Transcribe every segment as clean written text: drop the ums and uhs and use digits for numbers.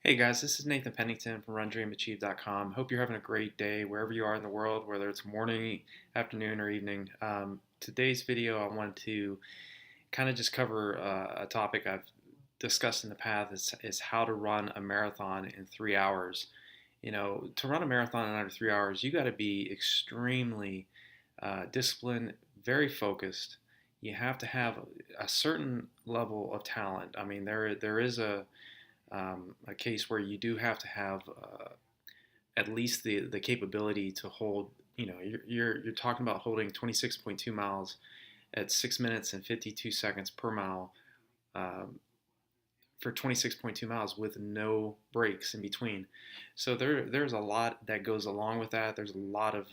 Hey guys, this is Nathan Pennington from RunDreamAchieve.com. Hope you're having a great day wherever you are in the world, whether it's morning, afternoon, or evening. Today's video, I wanted to kind of just cover a topic I've discussed in the past is how to run a marathon in 3 hours. To run a marathon in under 3 hours, you got to be extremely disciplined, very focused. You have to have a certain level of talent. I mean, there is a case where you do have to have at least the capability to hold. You're talking about holding 26.2 miles at 6 minutes and 52 seconds per mile um, for 26.2 miles with no breaks in between. So there's a lot that goes along with that. There's a lot of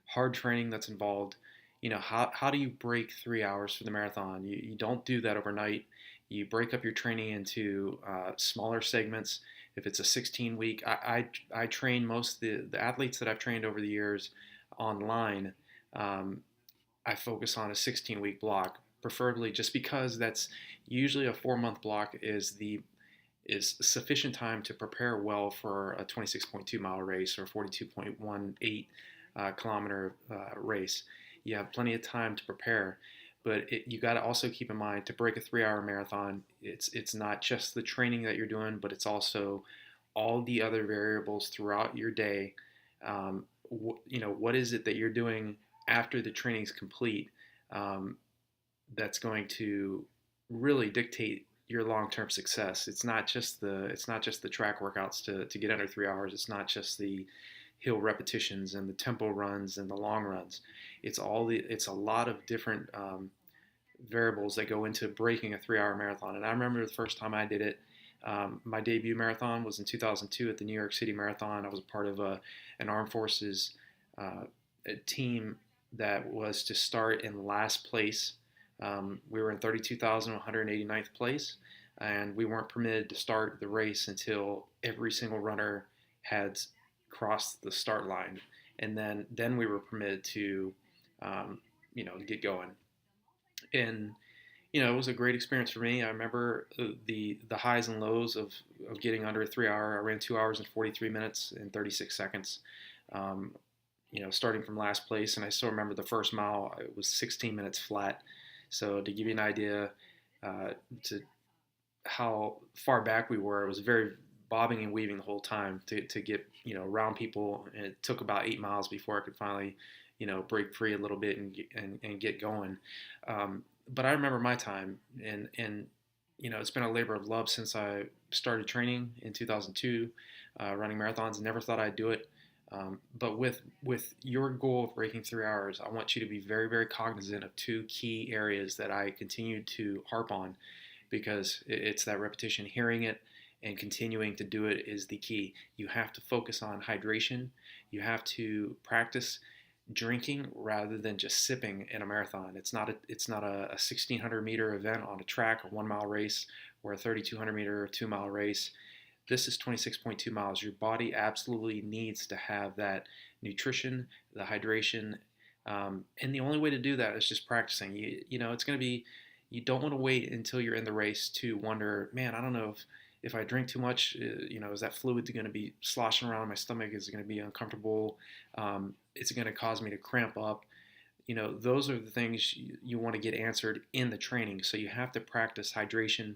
hard training that's involved. How do you break 3 hours for the marathon? You don't do that overnight. You break up your training into smaller segments. If it's a 16 week, I train most of the athletes that I've trained over the years online. Um, I focus on a 16-week block, preferably just because that's usually a 4 month block is sufficient time to prepare well for a 26.2 mile race or 42.18 kilometer race. You have plenty of time to prepare, but you got to also keep in mind to break a 3 hour marathon. It's not just the training that you're doing, but it's also all the other variables throughout your day. What is it that you're doing after the training's complete? Um, that's going to really dictate your long-term success. It's not just the track workouts to get under 3 hours. It's not just the hill repetitions and the tempo runs and the long runs. It's a lot of different variables that go into breaking a 3 hour marathon. And I remember the first time I did it. My debut marathon was in 2002 at the New York City Marathon. I was a part of an Armed Forces a team that was to start in last place. We were in 32,189th place, and we weren't permitted to start the race until every single runner had crossed the start line, and then we were permitted to, get going. And it was a great experience for me. I remember the highs and lows of getting under a 3 hour. I ran 2 hours and 43 minutes and 36 seconds. Um, Starting from last place, and I still remember the first mile. It was 16 minutes flat. So to give you an idea, to how far back we were, it was very bobbing and weaving the whole time to get around people. And it took about 8 miles before I could finally break free a little bit and get going. But I remember my time, and it's been a labor of love since I started training in 2002, running marathons. Never thought I'd do it. But with your goal of breaking 3 hours, I want you to be very, very cognizant of two key areas that I continue to harp on, because it's that repetition. Hearing it and continuing to do it is the key. You have to focus on hydration. You have to practice drinking rather than just sipping in a marathon. It's not a 1,600 meter event on a track, a 1 mile race, or a 3,200 meter or 2 mile race. This is 26.2 miles. Your body absolutely needs to have that nutrition, the hydration, and the only way to do that is just practicing. It's going to be. You don't want to wait until you're in the race to wonder, man, I don't know if I drink too much, is that fluid going to be sloshing around my stomach? Is it going to be uncomfortable? Is it going to cause me to cramp up? Those are the things you want to get answered in the training. So you have to practice hydration,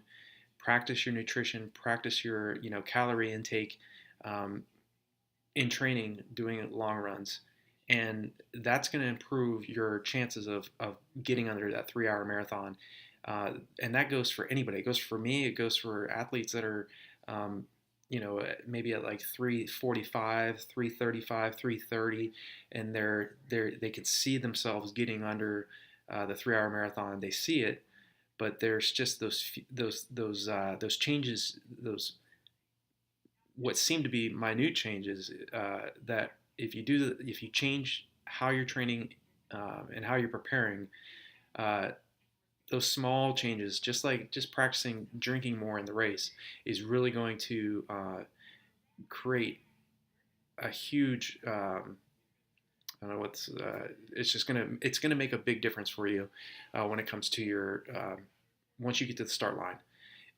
practice your nutrition, practice your calorie intake in training, doing long runs, and that's going to improve your chances of getting under that 3 hour marathon. And that goes for anybody. It goes for me. It goes for athletes that are, maybe at like 3:45, 3:35, 3:30, and they can see themselves getting under the 3 hour marathon. They see it, but there's just those changes, those what seem to be minute changes that if you change how you're training and how you're preparing, uh, those small changes, just practicing drinking more in the race, is really going to create a huge. I don't know what's. It's gonna make a big difference for you when it comes to your once you get to the start line.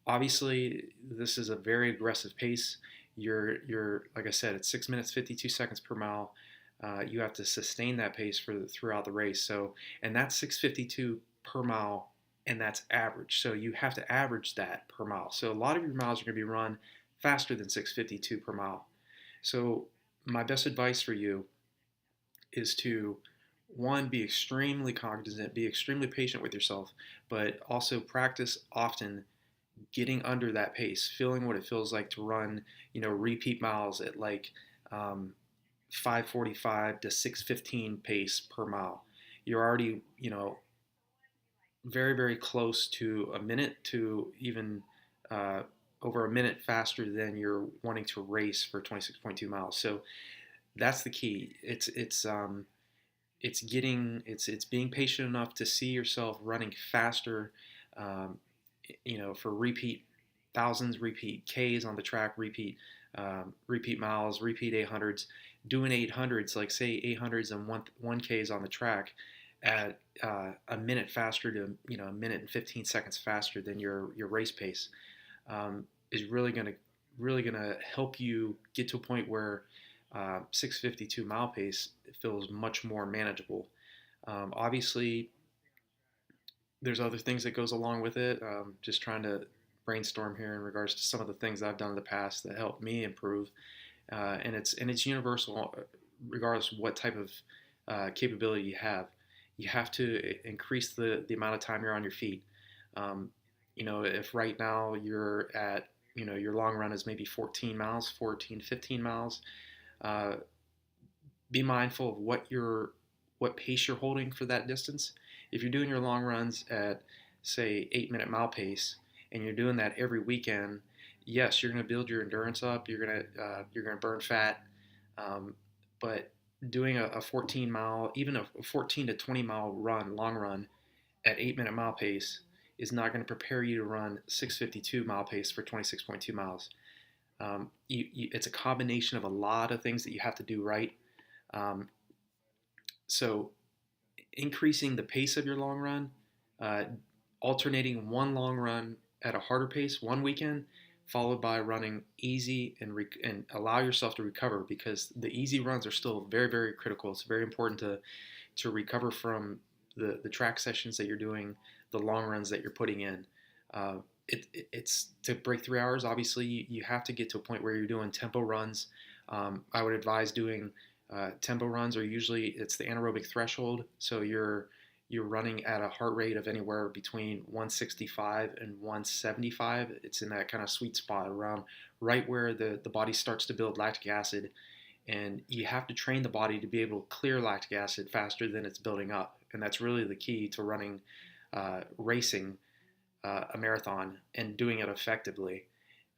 Obviously, this is a very aggressive pace. You're like I said, it's 6 minutes 52 seconds per mile. You have to sustain that pace throughout the race. So, and that's 6:52 per mile, and that's average. So you have to average that per mile. So a lot of your miles are going to be run faster than 6:52 per mile. So my best advice for you is to one, be extremely cognizant, be extremely patient with yourself, but also practice often getting under that pace, feeling what it feels like to run, repeat miles at like 5:45 to 6:15 pace per mile. You're already, very, very close to a minute to even over a minute faster than you're wanting to race for 26.2 miles. So that's the key. It's being patient enough to see yourself running faster, um, for repeat thousands, repeat Ks on the track, repeat miles, repeat 800s, doing 800s, like say 800s and 1Ks on the track at a minute faster to, a minute and 15 seconds faster than your race pace, is really gonna help you get to a point where 6:52 mile pace feels much more manageable. Obviously, there's other things that goes along with it. Just trying to brainstorm here in regards to some of the things I've done in the past that helped me improve, and it's universal, regardless of what type of capability you have. You have to increase the amount of time you're on your feet. Um, if right now you're at, your long run is maybe 14 miles, 14, 15 miles, uh, be mindful of what pace you're holding for that distance. If you're doing your long runs at, say, 8-minute mile pace, and you're doing that every weekend, yes, you're going to build your endurance up. You're going to burn fat, but doing a 14 mile, even a 14 to 20 mile long run at 8-minute mile pace is not going to prepare you to run 6:52 mile pace for 26.2 miles. It's a combination of a lot of things that you have to do right. Um, so increasing the pace of your long run, uh, alternating one long run at a harder pace one weekend, followed by running easy and allow yourself to recover, because the easy runs are still very, very critical. It's very important to recover from the track sessions that you're doing, the long runs that you're putting in. Uh, it's to break 3 hours. Obviously, you have to get to a point where you're doing tempo runs. I would advise doing tempo runs, are usually it's the anaerobic threshold, so you're running at a heart rate of anywhere between 165 and 175. It's in that kind of sweet spot around right where the body starts to build lactic acid, and you have to train the body to be able to clear lactic acid faster than it's building up, and that's really the key to running, racing a marathon and doing it effectively.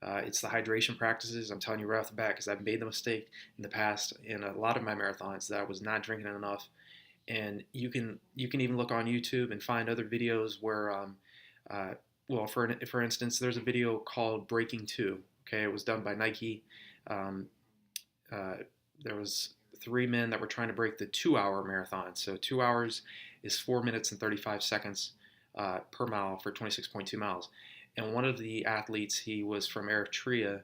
It's the hydration practices. I'm telling you right off the bat, because I've made the mistake in the past in a lot of my marathons that I was not drinking enough. And you can even look on YouTube and find other videos where, well, for instance, there's a video called Breaking Two. Okay, it was done by Nike. Um, uh, there was three men that were trying to break the 2 hour marathon. So 2 hours is 4 minutes and 35 seconds per mile for 26.2 miles. And one of the athletes, he was from Eritrea.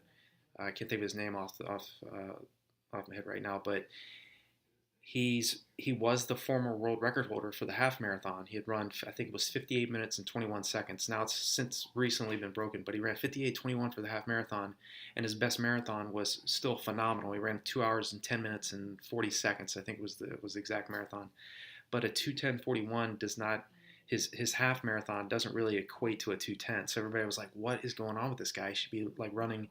I can't think of his name off my head right now, but he was the former world record holder for the half marathon. He had run, I think it was 58 minutes and 21 seconds. Now it's since recently been broken, but he ran 58:21 for the half marathon, and his best marathon was still phenomenal. He ran 2 hours and 10 minutes and 40 seconds. I think was the exact marathon. But a 2:10:41 does not, his half marathon doesn't really equate to a 2:10. So everybody was like, what is going on with this guy? He should be like running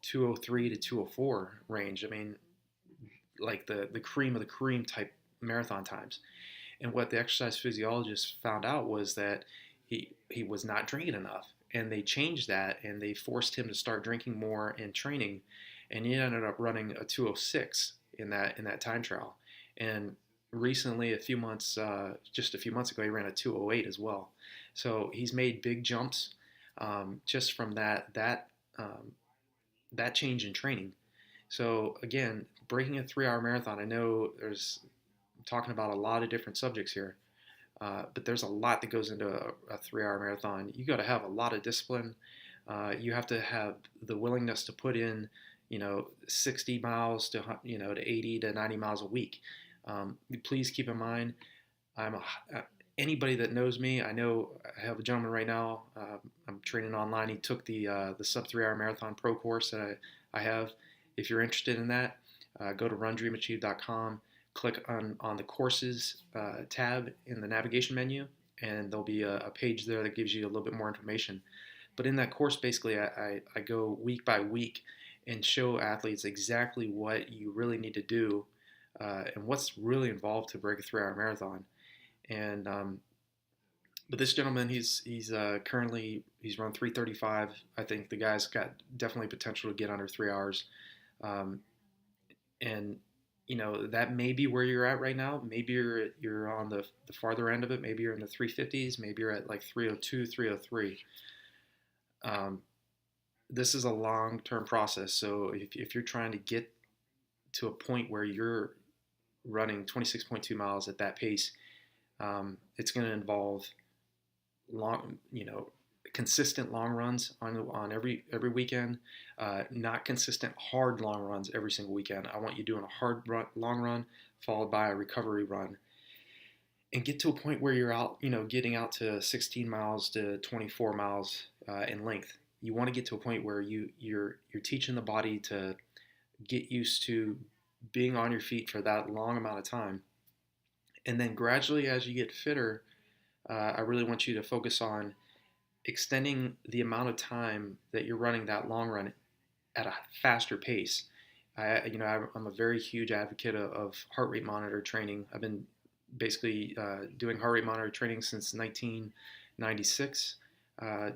2:03 to 2:04 range. I mean, like the cream of the cream type marathon times. And what the exercise physiologist found out was that he was not drinking enough, and they changed that, and they forced him to start drinking more and training, and he ended up running a 2:06 in that time trial. And recently, just a few months ago, he ran a 2:08 as well. So he's made big jumps, just from that change in training. So again, breaking a 3 hour marathon, I know I'm talking about a lot of different subjects here, but there's a lot that goes into a 3 hour marathon. You got to have a lot of discipline. You have to have the willingness to put in, 60 miles to, to 80 to 90 miles a week. Please keep in mind, I'm anybody that knows me. I know I have a gentleman right now. I'm training online. He took the sub 3 hour marathon pro course that I have. If you're interested in that, go to RunDreamAchieve.com. Click on the courses tab in the navigation menu, and there'll be a page there that gives you a little bit more information. But in that course, basically, I go week by week and show athletes exactly what you really need to do and what's really involved to break a 3 hour marathon. And but this gentleman, he's currently he's run 3:35. I think the guy's got definitely potential to get under 3 hours. Um, and that may be where you're at right now. Maybe you're on the farther end of it. Maybe you're in the 350s. Maybe you're at like 302, 303. This is a long-term process. So if you're trying to get to a point where you're running 26.2 miles at that pace, it's going to involve long, consistent long runs on every weekend, not consistent hard long runs every single weekend. I want you doing a hard long run followed by a recovery run, and get to a point where you're out, getting out to 16 miles to 24 miles in length. You want to get to a point where you're teaching the body to get used to being on your feet for that long amount of time. And then gradually, as you get fitter, I really want you to focus on extending the amount of time that you're running that long run at a faster pace. I'm a very huge advocate of heart rate monitor training. I've been basically doing heart rate monitor training since 1996.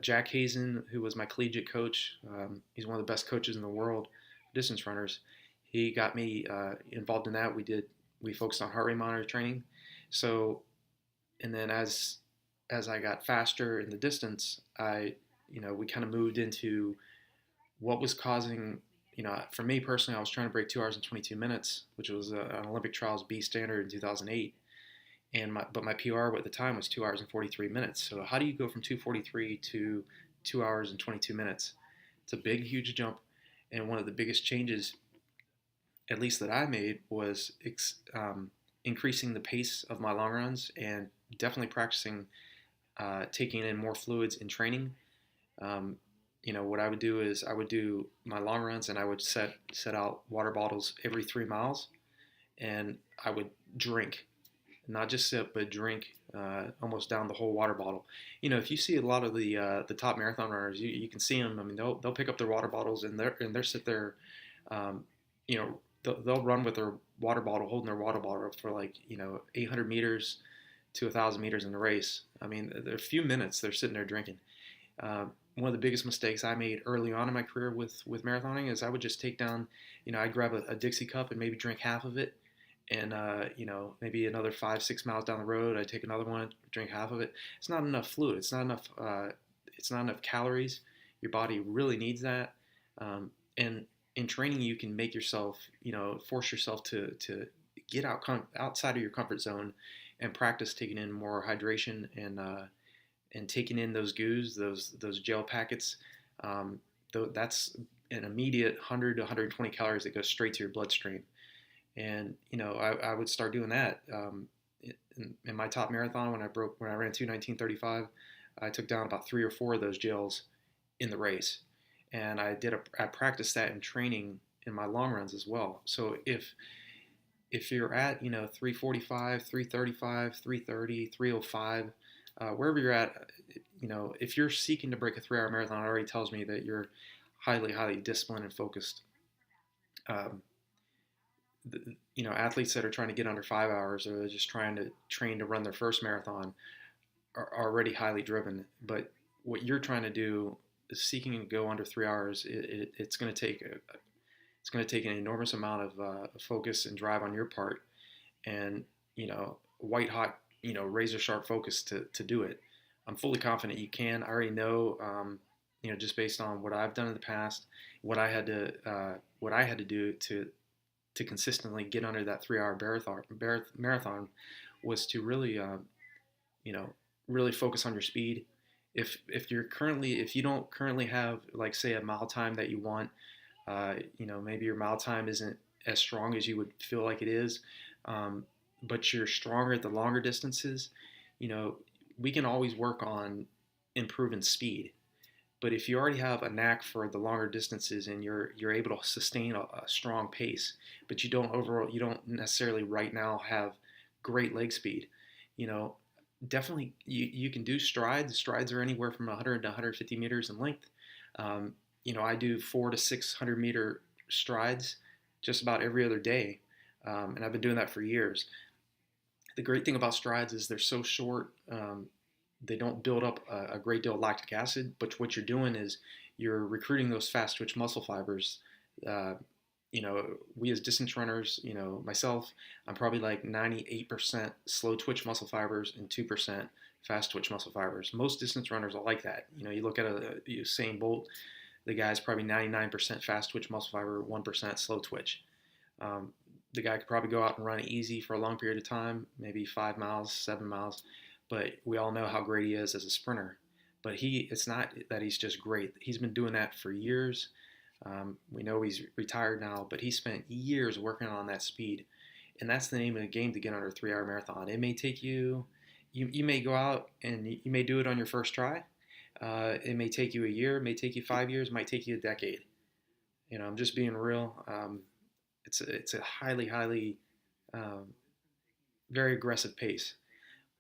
Jack Hazen, who was my collegiate coach, he's one of the best coaches in the world, distance runners. He got me involved in that. We focused on heart rate monitor training. So, and then as I got faster in the distance, we kind of moved into what was causing, for me personally, I was trying to break 2 hours and 22 minutes, which was an Olympic trials B standard in 2008. But my PR at the time was 2 hours and 43 minutes. So how do you go from 2:43 to 2 hours and 22 minutes? It's a big, huge jump. And one of the biggest changes, at least that I made, was increasing the pace of my long runs and definitely practicing taking in more fluids in training. What I would do is I would do my long runs, and I would set out water bottles every 3 miles, and I would drink, not just sip, but drink almost down the whole water bottle. If you see a lot of the top marathon runners, you can see them. I mean, they'll pick up their water bottles and they're sit there, they'll run with their water bottle, holding their water bottle for 800 meters to 1,000 meters in the race. I mean, there are a few minutes they're sitting there drinking. One of the biggest mistakes I made early on in my career with marathoning is I would just take down, I'd grab a Dixie cup and maybe drink half of it. And, maybe another 5-6 miles down the road, I'd take another one, drink half of it. It's not enough fluid. It's not enough calories. Your body really needs that. And in training, you can make yourself, force yourself to get outside of your comfort zone and practice taking in more hydration and taking in those goos, those gel packets. That's an immediate 100 to 120 calories that goes straight to your bloodstream. And I would start doing that in my top marathon when I ran 2:19:35. I took down about 3 or 4 of those gels in the race, and I practiced that in training in my long runs as well. So if you're at 3:45, 3:35, 3:30, 3:05, wherever you're at, if you're seeking to break a 3 hour marathon, it already tells me that you're highly, highly disciplined and focused. Athletes that are trying to get under 5 hours or just trying to train to run their first marathon are already highly driven. But what you're trying to do is seeking to go under 3 hours. It's going to take an enormous amount of focus and drive on your part, and white hot, razor sharp focus to do it. I'm fully confident you can. I already know, just based on what I've done in the past, what I had to do to consistently get under that 3 hour marathon was to really, really focus on your speed if you don't currently have, like, say, a mile time that you want, maybe your mile time isn't as strong as you would feel like it is, um, but you're stronger at the longer distances. You know, we can always work on improving speed. But if you already have a knack for the longer distances and you're able to sustain a strong pace, but you don't necessarily right now have great leg speed, you know, definitely you can do strides. Strides are anywhere from 100 to 150 meters in length. I do 400 to 600 meter strides just about every other day, and I've been doing that for years. The great thing about strides is they're so short. They don't build up a great deal of lactic acid, but what you're doing is you're recruiting those fast twitch muscle fibers. Uh, we as distance runners, myself, I'm probably like 98% slow twitch muscle fibers and 2% fast twitch muscle fibers. Most distance runners are like that. You look at Usain Bolt, the guy's probably 99% fast twitch muscle fiber, 1% slow twitch. The guy could probably go out and run easy for a long period of time, maybe 5 miles, 7 miles, but we all know how great he is as a sprinter. But it's not that he's just great. He's been doing that for years. We know he's retired now, but he spent years working on that speed. And that's the name of the game to get under a 3-hour marathon. It may take you may go out and you may do it on your first try. It may take you a year, it may take you 5 years, it might take you a decade. I'm just being real. It's a highly, um, very aggressive pace.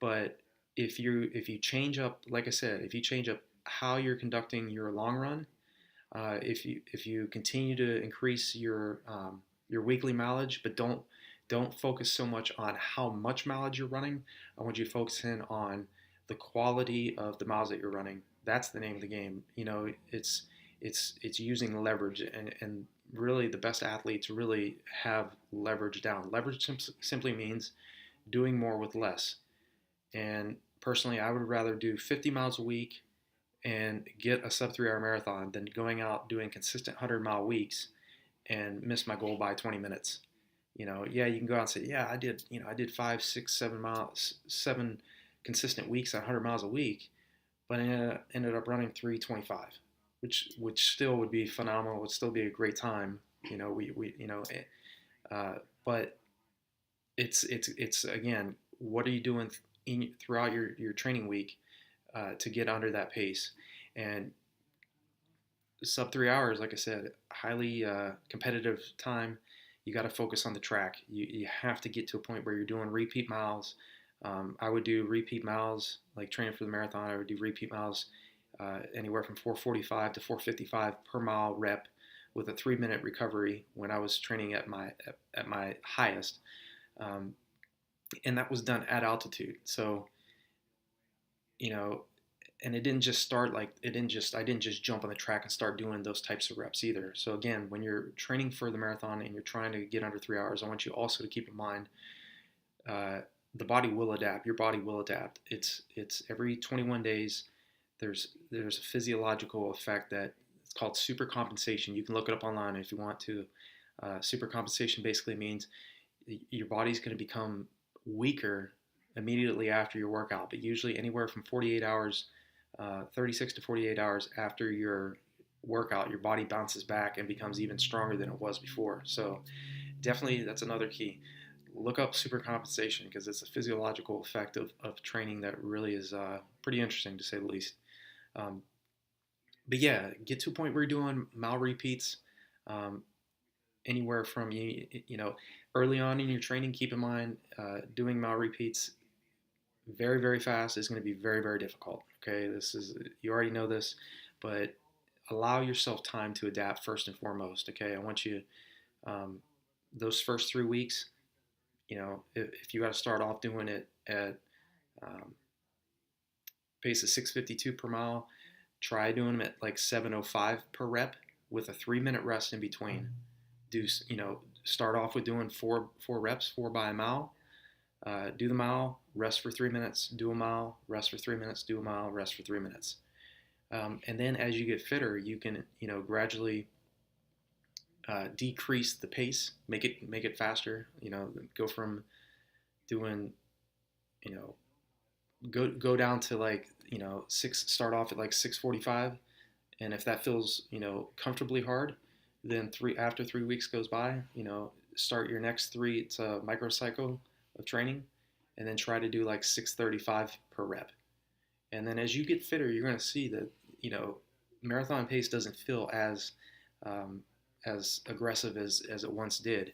But if you change up, like I said, if you change up how you're conducting your long run, if you continue to increase your weekly mileage, but don't focus so much on how much mileage you're running. I want you to focus in on the quality of the miles that you're running. That's the name of the game. It's using leverage, and really the best athletes really have leverage down. Leverage simply means doing more with less. And personally, I would rather do 50 miles a week and get a sub 3 hour marathon than going out doing consistent 100-mile weeks and miss my goal by 20 minutes. Yeah, you can go out and say, yeah, I did 5, 6, 7 miles, 7 consistent weeks at 100 miles a week, but I ended up running 3:25, which still would be phenomenal. Would still be a great time. But it's again, what are you doing throughout your training week to get under that pace? And sub 3 hours, like I said, highly competitive time. You got to focus on the track. You have to get to a point where you're doing repeat miles. I would do repeat miles, like training for the marathon. I would do repeat miles anywhere from 445 to 455 per mile rep with a 3-minute recovery when I was training at my highest. And that was done at altitude. So, and it didn't just start like I didn't just jump on the track and start doing those types of reps either. So again, when you're training for the marathon and you're trying to get under 3 hours, I want you also to keep in mind the body will adapt. Your body will adapt. It's every 21 days. There's a physiological effect that it's called supercompensation. You can look it up online if you want to. Supercompensation basically means your body's going to become weaker immediately after your workout, but usually anywhere from 48 hours, 36 to 48 hours after your workout, your body bounces back and becomes even stronger than it was before. So definitely that's another key. Look up supercompensation because it's a physiological effect of training that really is pretty interesting to say the least. But yeah, get to a point where you're doing mile repeats. Anywhere from early on in your training, keep in mind doing mile repeats very, very fast is going to be very, very difficult. Okay, you already know this, but allow yourself time to adapt first and foremost. Okay, I want you those first 3 weeks. If you got to start off doing it at pace of 6:52 per mile, try doing them at like 7:05 per rep with a 3-minute rest in between. Start off with doing four reps, 4 by a mile. Do the mile, rest for 3 minutes, do a mile, rest for 3 minutes, do a mile, rest for 3 minutes. And then as you get fitter, you can gradually decrease the pace, make it faster. Go from doing go down to like, start off at like 6:45, and if that feels, comfortably hard, then after 3 weeks goes by, start your next three. It's a microcycle of training, and then try to do like 6:35 per rep. And then as you get fitter, you're going to see that, marathon pace doesn't feel um, as aggressive as it once did.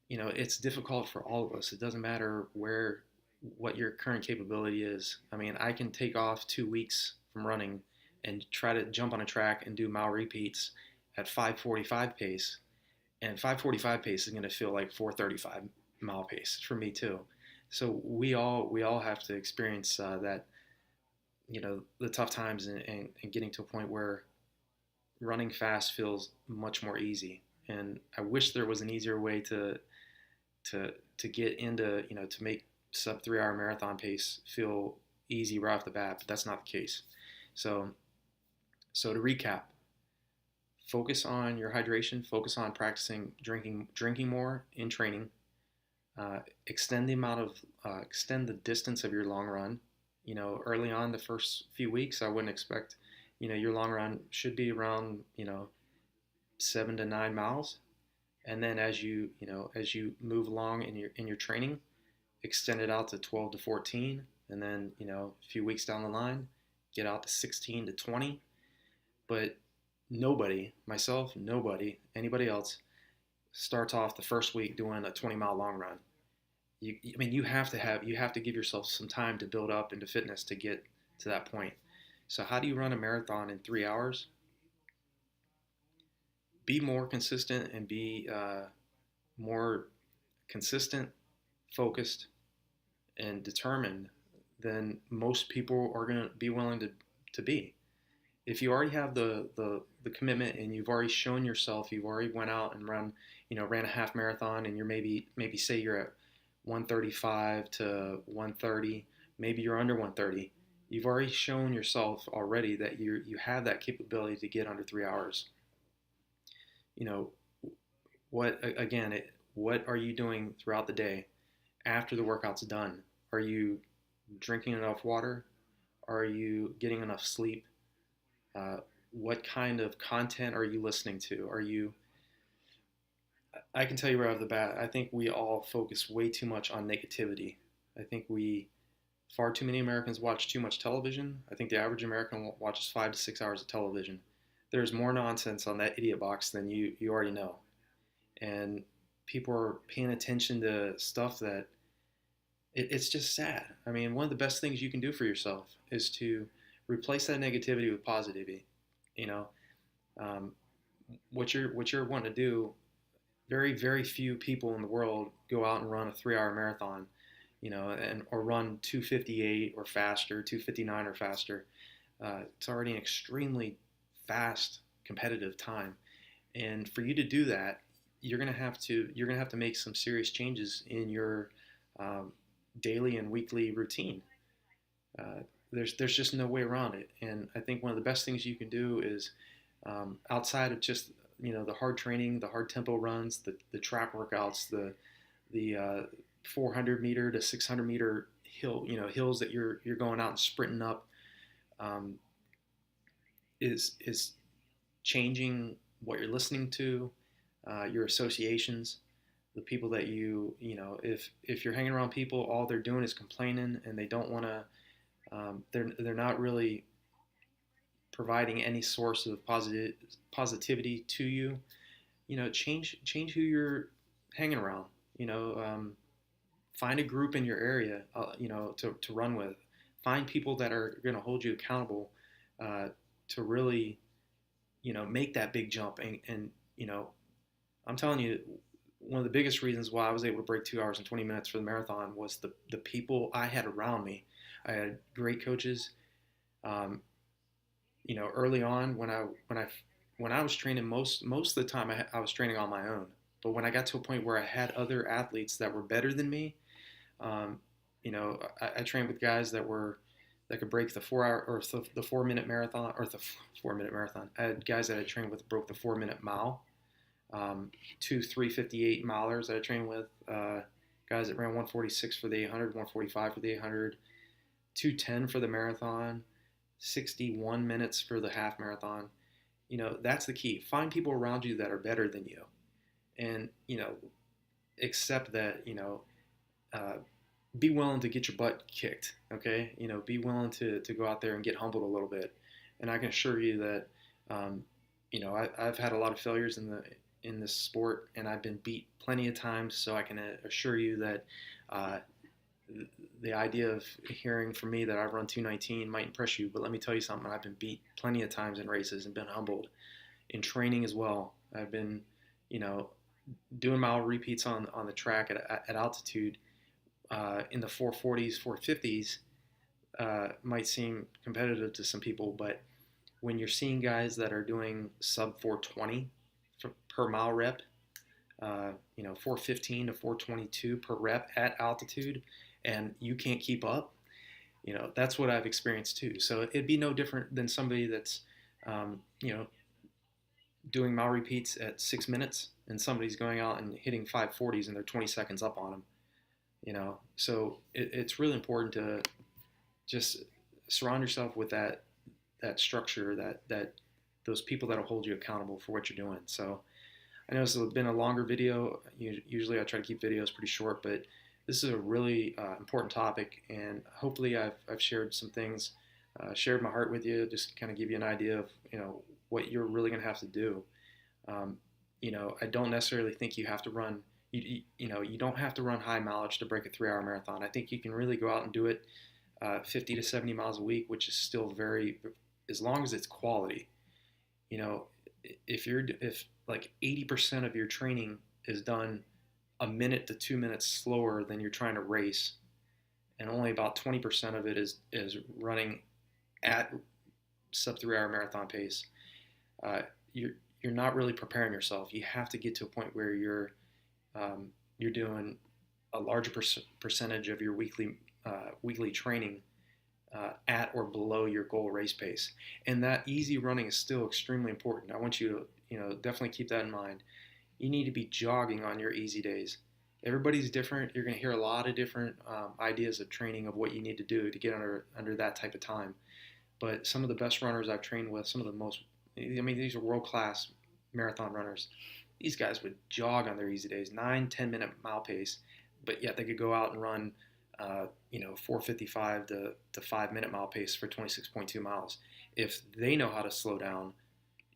It's difficult for all of us. It doesn't matter what your current capability is. I mean, I can take off 2 weeks from running and try to jump on a track and do mile repeats at 5:45 pace, and 5:45 pace is going to feel like 4:35 mile pace for me too. So we all have to experience that, the tough times, and getting to a point where running fast feels much more easy. And I wish there was an easier way to get into, to make sub 3 hour marathon pace feel easy right off the bat, but that's not the case. So to recap, focus on your hydration, focus on practicing drinking more in training, extend the distance of your long run. Early on, the first few weeks, I wouldn't expect, your long run should be around, 7 to 9 miles. And then as you move along in your training, extend it out to 12 to 14. And then, a few weeks down the line, get out to 16 to 20. But nobody, myself, anybody else, starts off the first week doing a 20-mile long run. You have to give yourself some time to build up into fitness to get to that point. So how do you run a marathon in 3 hours? Be more consistent and be more consistent, focused, and determined than most people are going to be willing to be. If you already have the commitment and you've already shown yourself, you've already went out and ran a half marathon, and you're maybe say you're at 135 to 130, maybe you're under 130. You've already shown yourself already that you have that capability to get under 3 hours. What are you doing throughout the day after the workout's done? Are you drinking enough water? Are you getting enough sleep? What kind of content are you listening to? I can tell you right off the bat, I think we all focus way too much on negativity. I think far too many Americans watch too much television. I think the average American watches 5 to 6 hours of television. There's more nonsense on that idiot box than you already know. And people are paying attention to stuff that it's just sad. I mean, one of the best things you can do for yourself is to replace that negativity with positivity. What you're wanting to do, very, very few people in the world go out and run a 3 hour marathon, or run 2:58 or faster, 2:59 or faster. It's already an extremely fast, competitive time. And for you to do that, you're gonna have to make some serious changes in your daily and weekly routine. There's just no way around it. And I think one of the best things you can do is, outside of just the hard training, the hard tempo runs, the track workouts, the 400 meter to 600 meter hills that you're going out and sprinting up, is changing what you're listening to, your associations, the people that if you're hanging around people, all they're doing is complaining, and they don't want to, they're not really providing any source of positivity to you. Change who you're hanging around. Find a group in your area, to run with. Find people that are going to hold you accountable, to really, make that big jump. And I'm telling you, one of the biggest reasons why I was able to break 2 hours and 20 minutes for the marathon was the people I had around me. I had great coaches. Early on when I was training, most of the time I was training on my own. But when I got to a point where I had other athletes that were better than me, I trained with guys that could break the 4 hour or the 4 minute marathon, or the 4 minute marathon. I had guys that I trained with broke the 4 minute mile. 3:58 milers that I trained with, guys that ran 146 for the 800, 145 for the 800. 2:10 for the marathon, 61 minutes for the half marathon. That's the key. Find people around you that are better than you, and accept that. Uh, be willing to get your butt kicked. Okay, be willing to go out there and get humbled a little bit. And I can assure you that, um, I've had a lot of failures in this sport, and I've been beat plenty of times. So I can assure you that. Uh, the idea of hearing from me that I run 2:19 might impress you, but let me tell you something. I've been beat plenty of times in races and been humbled in training as well. I've been, you know, doing mile repeats on the track at altitude in the 440s, 450s might seem competitive to some people, but when you're seeing guys that are doing sub 420 per mile rep, 415 to 422 per rep at altitude, and you can't keep up, that's what I've experienced too. So it'd be no different than somebody that's, um, you know, doing mile repeats at 6 minutes, and somebody's going out and hitting 540s and they're 20 seconds up on them. So it's really important to just surround yourself with that structure, that those people that'll hold you accountable for what you're doing. So I know this has been a longer video. Usually I try to keep videos pretty short, but this is a really important topic, and hopefully I've shared some things, shared my heart with you, just kind of give you an idea of what you're really going to have to do. I don't necessarily think you have to run. You don't have to run high mileage to break a 3-hour marathon. I think you can really go out and do it 50 to 70 miles a week, which is still as long as it's quality. If like 80% of your training is done a minute to 2 minutes slower than you're trying to race, and only about 20% of it is running at sub 3-hour marathon pace, you're not really preparing yourself. You have to get to a point where you're doing a larger percentage of your weekly training at or below your goal race pace. And that easy running is still extremely important. I want you to definitely keep that in mind. You need to be jogging on your easy days. Everybody's different. You're going to hear a lot of different ideas of training of what you need to do to get under that type of time. But some of the best runners I've trained with, these are world-class marathon runners. These guys would jog on their easy days, 9-10 minute mile pace, but yet they could go out and run 4:55 to 5-minute mile pace for 26.2 miles. If they know how to slow down,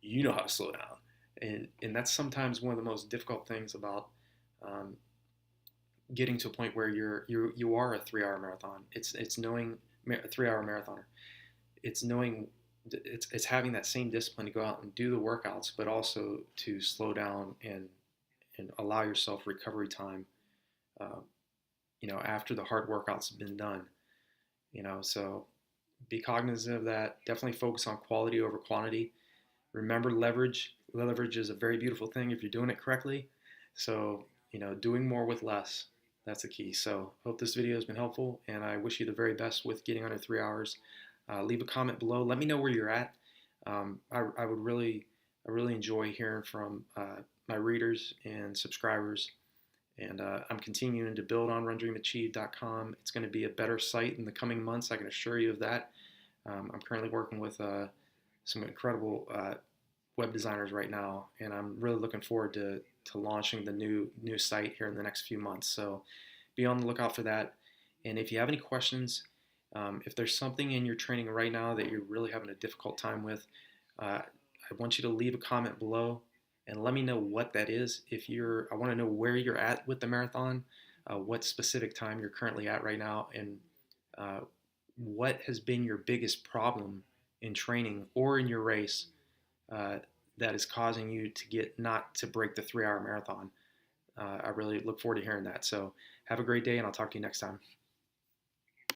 you know how to slow down. And that's sometimes one of the most difficult things about getting to a point where you are a 3-hour marathon. It's knowing a 3-hour marathoner. It's having that same discipline to go out and do the workouts, but also to slow down and allow yourself recovery time. After the hard workouts have been done. So be cognizant of that. Definitely focus on quality over quantity. Remember leverage. Leverage is a very beautiful thing if you're doing it correctly. So, doing more with less, that's the key. So hope this video has been helpful, and I wish you the very best with getting under 3 hours. Leave a comment below. Let me know where you're at. I really enjoy hearing from my readers and subscribers. And I'm continuing to build on RunDreamAchieve.com. It's going to be a better site in the coming months, I can assure you of that. I'm currently working with some incredible web designers right now, and I'm really looking forward to launching the new site here in the next few months. So be on the lookout for that. And if you have any questions, if there's something in your training right now that you're really having a difficult time with, I want you to leave a comment below and let me know what that is. I want to know where you're at with the marathon, what specific time you're currently at right now, and what has been your biggest problem in training or in your race that is causing you to not to break the 3-hour marathon. I really look forward to hearing that. So have a great day, and I'll talk to you next time.